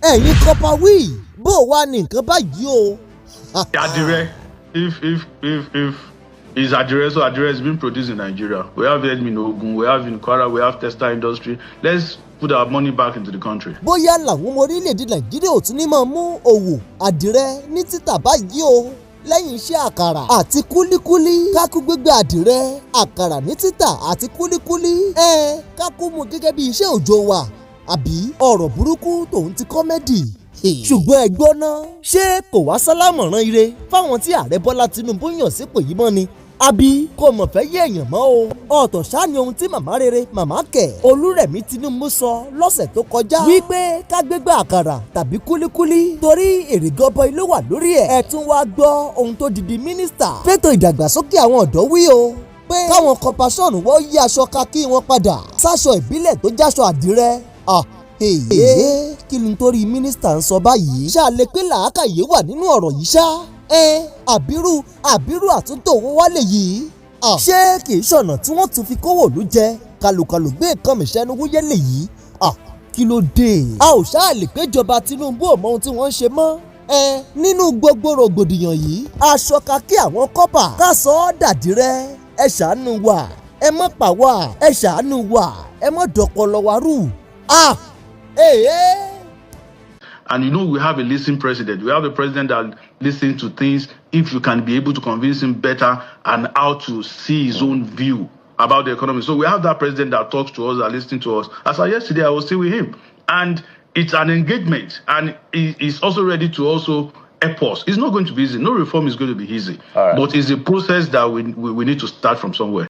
ẹ̀yin kọ́pà wí bó wà ní nǹkan báyìí o. Adire, if it's Adire, so Adire is being produced in Nigeria. We have it in Ogun, we have in Kwara, we have textile industry. Let's put our money back into the country. Bóyá làwọn ọmọ orílẹ̀-èdè Nàìjíríà ò tún ní máa mú òwò àdìrẹ ní títà báyìí o lẹ́yìn iṣẹ́ àkàrà àti kúlíkúlí kákú gbégbé àdìrẹ àkàrà ní títà àti kúlíkúlí kákú mú gẹ́gẹ́ bí iṣẹ́ òòjọ́ wa àbí ọ̀rọ̀ burúkú tòun ti kọ́mẹ́dì. Ṣùgbọ́n ẹgbọ́n náà ṣé kò wá sálámọ̀ràn ire fáwọn tí ààrẹ Bọ́lá Tinubu yàn sípò yìí mọ́ ni àbí kò mọ̀ fẹ́ yé èèyàn mọ́ o. Ọ̀tọ̀ ṣáà ni ohun tí màmá rere màmá kẹ̀ Olúrẹ̀mí Tinubu sọ lọ́sẹ̀ tó kọjá wípé ká gbégbá àkàrà tàbí kúlíkúlí torí èrè gọbọi ló wà lórí ẹ̀. Ẹ tún wá gbọ́ ohun tó di mínísítà fẹ́tò ìdàgbàsókè àwọn ọ̀dọ́ wí o pé káwọn kọpasọ́ọ̀nù wọ́n yí aṣọ kakí wọn padà sáṣọ ìbílẹ̀ tó jáṣọ àdìrẹ. Kí ni torí mínísítà ń sọ báyìí? Ṣáà lè pé làákàyè wà nínú ọ̀rọ̀ yìí ṣá? Àbírú àtúntò owó wálé yìí. Ṣé kì í ṣọ̀nà tí wọ́n tún fi kówó òlú jẹ kàlùkàlù gbé nǹkan mìṣẹ́nu wúyẹ́lẹ̀ yìí? Kí ló dé? A ò ṣáà lè péjọba Tinubu ò mọ ohun tí wọ́n ń ṣe mọ́. Nínú gbogbo rògbòdìyàn yìí aṣọ kakí àwọn kọ́pà ká sọ ọ́ dàdírẹ́. Ẹ ṣàánú wa, ẹ má pa wá, ẹ ṣàánú wa, ẹ má dọ̀pọ̀lọ wa rú. And we have a listening president. We have a president that listens to things if you can be able to convince him better and how to see his own view about the economy. So we have that president that talks to us, that listens to us. As of yesterday, I was still with him. And it's an engagement. And he's also ready to also help us. It's not going to be easy. No reform is going to be easy. Right. But it's a process that we need to start from somewhere.